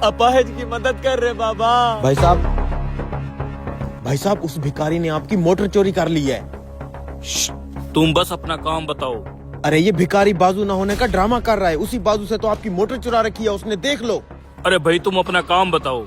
अपाहिज की मदद कर रहे बाबा। भाई साहब उस भिखारी ने आपकी मोटर चोरी कर ली है। तुम बस अपना काम बताओ। अरे ये भिखारी बाजू न होने का ड्रामा कर रहा है, उसी बाजू से तो आपकी मोटर चुरा रखी है उसने, देख लो। अरे भाई तुम अपना काम बताओ।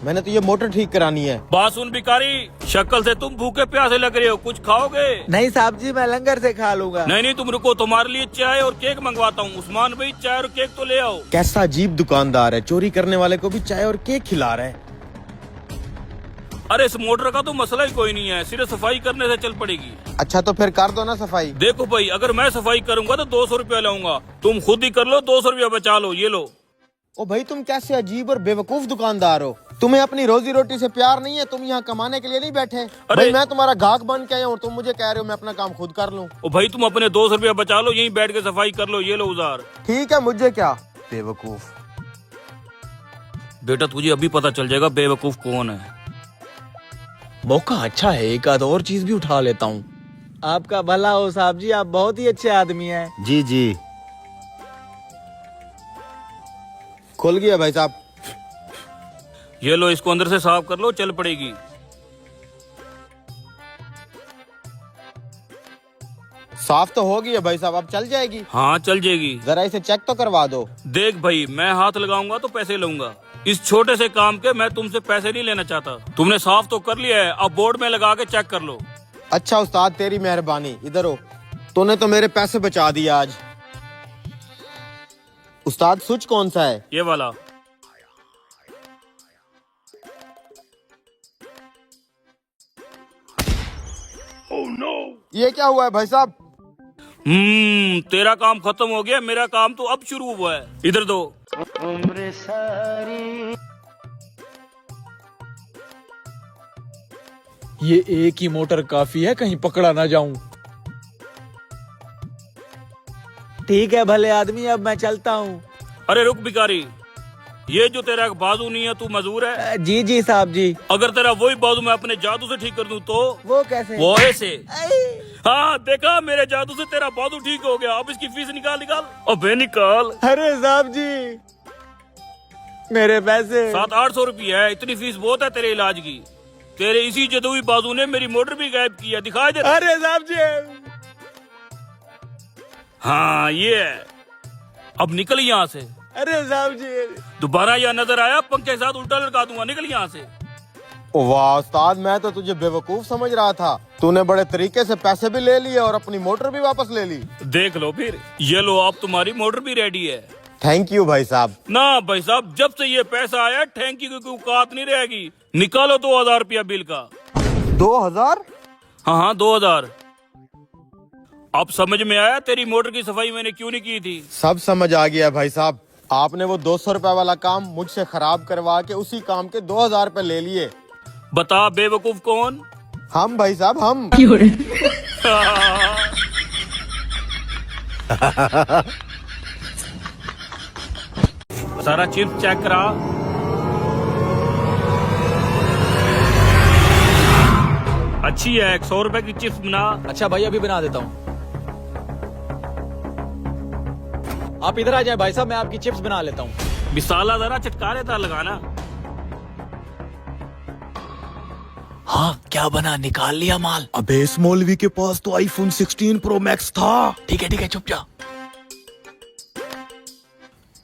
मैंने तो ये मोटर ठीक करानी है। बात सुन भिखारी, शक्ल से तुम भूखे प्यासे लग रहे हो, कुछ खाओगे? नहीं साहब जी, मैं लंगर से खा लूंगा। नहीं तुम रुको, तुम्हारे लिए चाय और केक मंगवाता हूँ। उस्मान भाई चाय और केक तो ले आओ। कैसा अजीब दुकानदार है, चोरी करने वाले को भी चाय और केक खिला रहा है। अरे इस मोटर का तो मसला ही कोई नहीं है, सिर्फ सफाई करने से चल पड़ेगी। अच्छा तो फिर कर दो ना सफाई। देखो भाई, अगर मैं सफाई करूंगा तो 200 रुपया लाऊंगा, तुम खुद ही कर लो, 200 रुपया बचा लो, ये लो। ओ भाई तुम कैसे अजीब और बेवकूफ दुकानदार हो, तुम्हें अपनी रोजी रोटी से प्यार नहीं है, तुम यहाँ कमाने के लिए नहीं बैठे। भाई मैं तुम्हारा गाहक बन के आया हूँ, तुम मुझे कह रहे हो मैं अपना काम खुद कर लूँ। ओ भाई तुम अपने 200 रुपया बचा लो, यहीं बैठ के सफाई कर लो, ये लो उधार। ठीक है, मुझे क्या, बेवकूफ। बेटा तुझे अभी पता चल जाएगा बेवकूफ कौन है। मौका अच्छा है, एक आध और चीज भी उठा लेता हूँ। आपका भला हो साहब जी, आप बहुत ही अच्छे आदमी हैं। जी जी, खुल गया भाई साहब। ये लो, इसको अंदर से साफ कर लो, चल पड़ेगी। साफ तो हो गई है भाई साहब, अब चल जाएगी। हाँ चल जाएगी। जरा इसे चेक तो करवा दो। देख भाई, मैं हाथ लगाऊंगा तो पैसे लूंगा, इस छोटे से काम के मैं तुमसे पैसे नहीं लेना चाहता। तुमने साफ तो कर लिया है, अब बोर्ड में लगा के चेक कर लो। अच्छा उस्ताद, तेरी मेहरबानी। इधर हो, तूने तो मेरे पैसे बचा दिए आज। उस्ताद स्विच कौन सा है? ये वाला। Oh, no. ये क्या हुआ है भाई साहब? तेरा काम खत्म हो गया, मेरा काम तो अब शुरू हुआ है। इधर दो। उम्र सारी ये एक ही मोटर काफी है, कहीं पकड़ा ना जाऊं। ठीक है भले आदमी, अब मैं चलता हूँ। अरे रुक भिखारी, ये जो तेरा बाजू नहीं है, तू मजदूर है? जी जी साहब जी। अगर तेरा वही बाजू मैं अपने जादू से ठीक कर दूं तो? वो कैसे? वो ऐसे। हाँ देखा, मेरे जादू से तेरा बाजू ठीक हो गया। अब इसकी फीस निकाल। अबे निकाल। अरे साहब जी, मेरे पैसे 700-800 रुपया है, इतनी फीस बहुत है तेरे इलाज की। तेरे इसी जदुई बाजू ने मेरी मोटर भी गायब किया, दिखाई दे। अरे साहब जी। हाँ ये है, अब निकल यहाँ से। अरे साहब जी, दोबारा यहाँ नजर आया, पंखे के साथ उल्टा लटका दूंगा, निकल यहाँ से। वाह उस्ताद, मैं तो तुझे बेवकूफ समझ रहा था। तूने बड़े तरीके से पैसे भी ले लिए और अपनी मोटर भी वापस ले ली। देख लो फिर, ये लो, अब तुम्हारी मोटर भी रेडी है। थैंक यू भाई साहब। ना भाई साहब, जब से ये पैसा आया थैंक यू की औकात नहीं रहेगी। निकालो 2000 रुपया बिल का। 2000? हाँ 2000। अब समझ में आया तेरी मोटर की सफाई मैंने क्यों नहीं की थी? सब समझ आ गया भाई साहब। आपने वो 200 रुपए वाला काम मुझसे खराब करवा के उसी काम के 2000 रुपए ले लिए। बता बेवकूफ कौन? हम भाई साहब, हम। सारा चिप्स चेक करा। अच्छी है, 100 रुपए की चिप्स बना। अच्छा भाई, अभी बना देता हूँ। आप इधर आ जाए भाई साहब, मैं आपकी चिप्स बना लेता हूँ। मिसाला जरा चटकारे था लगाना। हाँ क्या बना, निकाल लिया माल? अबे इस मौलवी के पास तो आईफोन 16 प्रो मैक्स था। ठीक है चुप जा।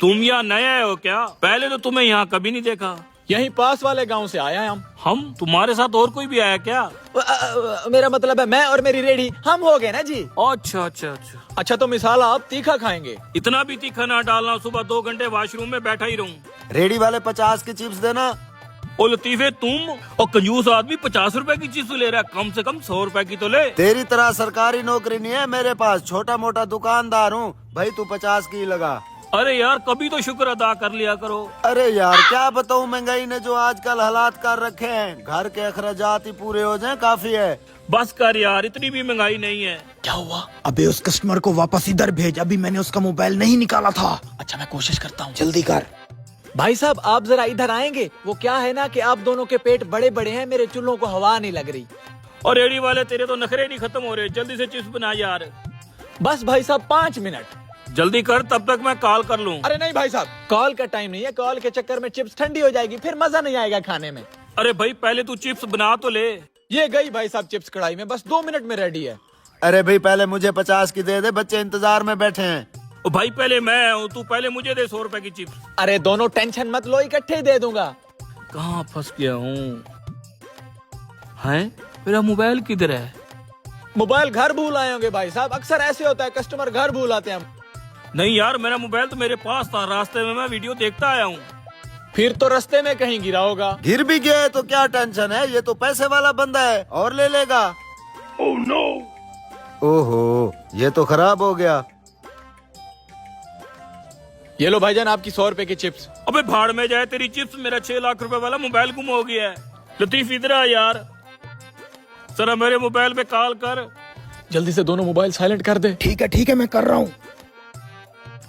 तुम यहाँ नए हो क्या? पहले तो तुम्हें यहाँ कभी नहीं देखा। यहीं पास वाले गांव से आया है हम? तुम्हारे साथ और कोई भी आया क्या? मेरा मतलब है मैं और मेरी रेडी, हम हो गए ना जी। अच्छा। अच्छा तो मिसाल आप तीखा खाएंगे? इतना भी तीखा ना डालना, सुबह 2 घंटे वॉशरूम में बैठा ही रहूं। रेडी वाले 50 की चिप्स देना। ओ लतीफे, तुम और कंजूस आदमी 50 रुपए की चिप्स ले रहा है, कम से कम 100 रुपए की तो ले। तेरी तरह सरकारी नौकरी नहीं है मेरे पास, छोटा मोटा दुकानदार हूँ भाई, तू 50 की लगा। अरे यार, कभी तो शुक्र अदा कर लिया करो। अरे यार क्या बताऊँ, महंगाई ने जो आजकल हालात कर रखे हैं, घर के अखराजात ही पूरे हो जाएं काफी है। बस कर यार, इतनी भी महंगाई नहीं है। क्या हुआ? अबे उस कस्टमर को वापस इधर भेज, अभी मैंने उसका मोबाइल नहीं निकाला था। अच्छा मैं कोशिश करता हूँ। जल्दी कर। भाई साहब आप जरा इधर आएंगे? वो क्या है ना कि आप दोनों के पेट बड़े बड़े हैं, मेरे चूल्हों को हवा नहीं लग रही। और रेडी वाले तेरे तो नखरे नहीं खत्म हो रहे, जल्दी से चिप्स बना यार। बस भाई साहब 5 मिनट। जल्दी कर, तब तक मैं कॉल कर लूँ। अरे नहीं भाई साहब, कॉल का टाइम नहीं है, कॉल के चक्कर में चिप्स ठंडी हो जाएगी, फिर मजा नहीं आएगा खाने में। अरे भाई पहले तू चिप्स बना तो ले। ये गई भाई साहब चिप्स कढ़ाई में, बस 2 मिनट में रेडी है। अरे भाई पहले मुझे 50 की दे दे, बच्चे इंतजार में बैठे हैं। ओ भाई पहले मैं हूँ, तू पहले मुझे दे 100 रुपए की चिप्स। अरे दोनों टेंशन मत लो, इकट्ठे ही दे दूंगा। कहाँ फंस गया हूँ? है मेरा मोबाइल किधर है? मोबाइल घर भूल आए होंगे भाई साहब, अक्सर ऐसे होता है, कस्टमर घर भूल आते हैं। नहीं यार, मेरा मोबाइल तो मेरे पास था, रास्ते में मैं वीडियो देखता आया हूँ। फिर तो रास्ते में कहीं गिरा होगा। गिर भी गया है तो क्या टेंशन है, ये तो पैसे वाला बंदा है और ले लेगा। Oh no. ओहो, ये तो खराब हो गया। ये लो भाईजान आपकी 100 रुपए की चिप्स। अबे भाड़ में जाए तेरी चिप्स, मेरा 6 लाख रुपए वाला मोबाइल गुम हो गया है। लतीफ इधर आ यार, जरा मेरे मोबाइल पे कॉल कर। जल्दी से दोनों मोबाइल साइलेंट कर दे। ठीक है मैं कर रहा हूँ।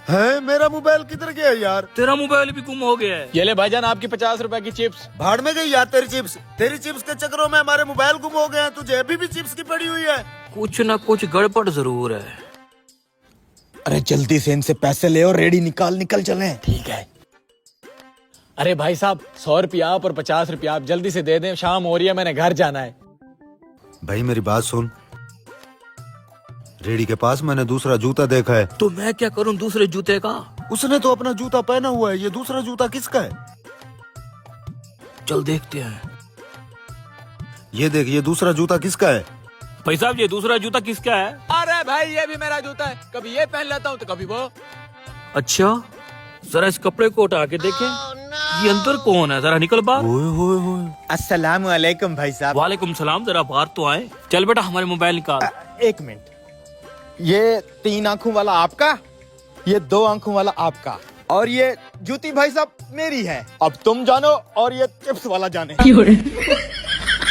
है मेरा मोबाइल किधर गया यार? तेरा मोबाइल भी गुम हो गया है। ये ले भाईजान आपकी 50 रुपए की चिप्स। भाड़ में गई यार तेरी चिप्स। तेरी चिप्स के चक्करों में हमारे मोबाइल गुम हो गए हैं, तुझे अभी भी चिप्स की पड़ी हुई है। कुछ न कुछ गड़बड़ जरूर है। अरे जल्दी से इनसे पैसे ले और रेडी निकल चले। ठीक है। अरे भाई साहब 100 रुपया आप और 50 रुपया आप, जल्दी से दे दें, शाम हो रही है, मैंने घर जाना है। भाई मेरी बात सुन, रेडी के पास मैंने दूसरा जूता देखा है। तो मैं क्या करूं दूसरे जूते का? उसने तो अपना जूता पहना हुआ है, ये दूसरा जूता किसका है? चल देखते हैं। ये देख, ये दूसरा जूता किसका है? भाई साहब ये दूसरा जूता किसका है? अरे भाई ये भी मेरा जूता है, कभी ये पहन लेता हूँ तो कभी वो। अच्छा, जरा इस कपड़े को उठा के देखें। ये अंदर कौन है, जरा निकल बाहर। ओए। अस्सलाम वालेकुम भाई साहब। वालेकुम सलाम, जरा बाहर तो आए। चल बेटा हमारे मोबाइल निकाल। 1 मिनट, ये 3 आंखों वाला आपका, ये 2 आंखों वाला आपका, और ये जूती भाई साहब मेरी है। अब तुम जानो और ये चिप्स वाला जाने।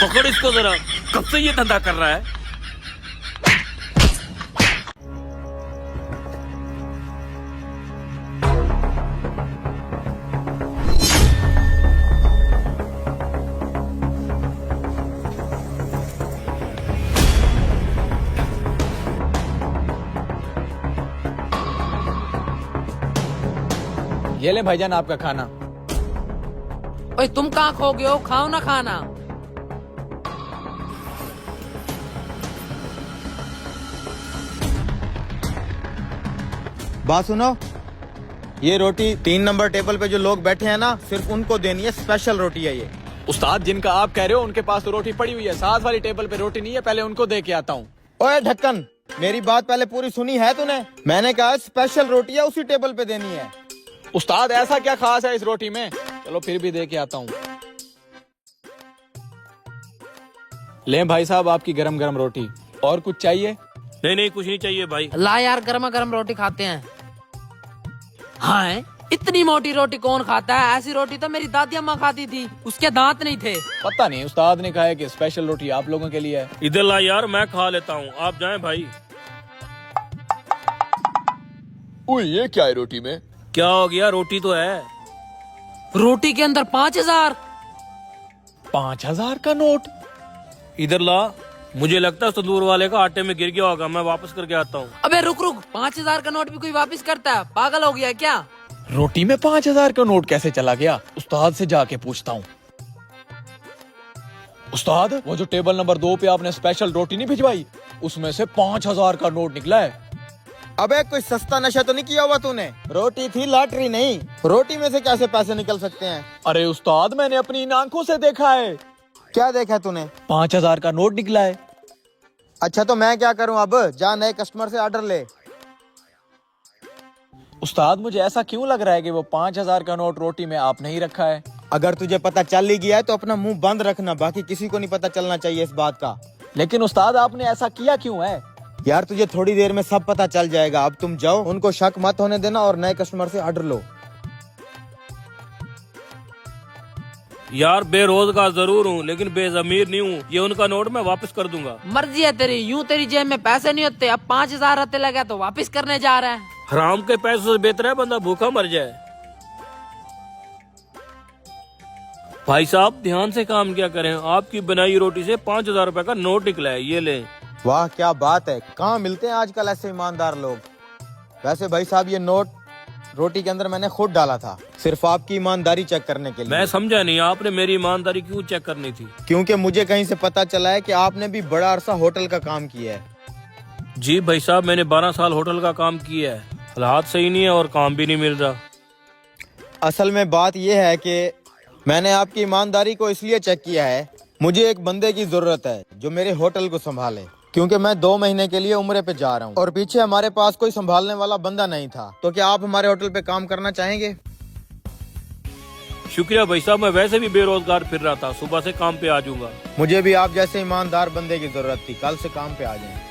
पकड़ इसको जरा, कब से ये धंधा कर रहा है? ये ले भाईजान आपका खाना। ओए तुम कहाँ खो गए हो, खाओ ना खाना। बात सुनो, ये रोटी 3 नंबर टेबल पे जो लोग बैठे हैं ना, सिर्फ उनको देनी है, स्पेशल रोटी है ये। उस्ताद जिनका आप कह रहे हो उनके पास तो रोटी पड़ी हुई है, साथ वाली टेबल पे रोटी नहीं है, पहले उनको दे के आता हूँ। ओए ढक्कन, मेरी बात पहले पूरी सुनी है तूने? मैंने कहा स्पेशल रोटी है, उसी टेबल पे देनी है। उस्ताद ऐसा क्या खास है इस रोटी में? चलो फिर भी दे के आता हूँ। ले भाई साहब आपकी गरम गरम रोटी। और कुछ चाहिए? नहीं कुछ नहीं चाहिए भाई। ला यार, गर्मा गर्म रोटी खाते हैं। हाँ, इतनी मोटी रोटी कौन खाता है? ऐसी रोटी तो मेरी दादी अम्मा खाती थी, उसके दांत नहीं थे। पता नहीं, उस्ताद ने कहा है कि स्पेशल रोटी आप लोगों के लिए है। इधर ला यार, मैं खा लेता हूँ, आप जाएं भाई। ओए ये क्या है रोटी में? क्या हो गया, रोटी तो है। रोटी के अंदर 5000। 5000 का नोट? इधर ला, मुझे लगता है तंदूर वाले का आटे में गिर गया होगा, मैं वापस करके आता हूँ। अबे रुक, 5000 का नोट भी कोई वापस करता है? पागल हो गया है क्या? रोटी में 5000 का नोट कैसे चला गया? उस्ताद से जाके पूछता हूँ। उस्ताद वो जो टेबल नंबर 2 पे आपने स्पेशल रोटी नहीं भिजवाई, उसमें से 5000 का नोट निकला है। अबे कोई सस्ता नशा तो नहीं किया हुआ तूने? रोटी थी, लॉटरी नहीं। रोटी में से कैसे पैसे निकल सकते हैं? अरे उस्ताद मैंने अपनी इन आंखों से देखा है। क्या देखा है तूने? 5000 का नोट निकला है। अच्छा तो मैं क्या करूं अब? जा नए कस्टमर से ऑर्डर ले। उस्ताद मुझे ऐसा क्यों लग रहा है कि वो 5000 का नोट रोटी में आपने ही रखा है। अगर तुझे पता चल ही गया है तो अपना मुंह बंद रखना, बाकी किसी को नहीं पता चलना चाहिए इस बात का। लेकिन उस्ताद आपने ऐसा किया क्यों है? यार तुझे थोड़ी देर में सब पता चल जाएगा। अब तुम जाओ, उनको शक मत होने देना और नए कस्टमर से ऑर्डर लो। यार बेरोजगार जरूर हूँ लेकिन बेजमीर नहीं हूँ, ये उनका नोट मैं वापस कर दूंगा। मर्जी है तेरी, यूं तेरी जेब में पैसे नहीं होते, अब 5000 आते लगा तो वापस करने जा रहा है। हराम के पैसों से बेहतर है बंदा भूखा मर जाए। भाई साहब ध्यान से काम क्या करें, आपकी बनाई रोटी से 5000 रुपए का नोट निकला है, ये ले। वाह क्या बात है, कहाँ मिलते हैं आजकल ऐसे ईमानदार लोग। वैसे भाई साहब ये नोट रोटी के अंदर मैंने खुद डाला था, सिर्फ आपकी ईमानदारी चेक करने के लिए। मैं समझा नहीं, आपने मेरी ईमानदारी क्यों चेक करनी थी? क्योंकि मुझे कहीं से पता चला है कि आपने भी बड़ा अरसा होटल का काम किया है। जी भाई साहब, मैंने 12 साल होटल का काम किया है। हालात सही नहीं है और काम भी नहीं मिल रहा। असल में बात यह है कि मैंने आपकी ईमानदारी को इसलिए चेक किया है, मुझे एक बंदे की जरूरत है जो मेरे होटल को संभाले, क्योंकि मैं 2 महीने के लिए उम्रे पे जा रहा हूँ और पीछे हमारे पास कोई संभालने वाला बंदा नहीं था। तो क्या आप हमारे होटल पे काम करना चाहेंगे? शुक्रिया भाई साहब, मैं वैसे भी बेरोजगार फिर रहा था, सुबह से काम पे आ जाऊंगा। मुझे भी आप जैसे ईमानदार बंदे की जरूरत थी, कल से काम पे आ जाएं।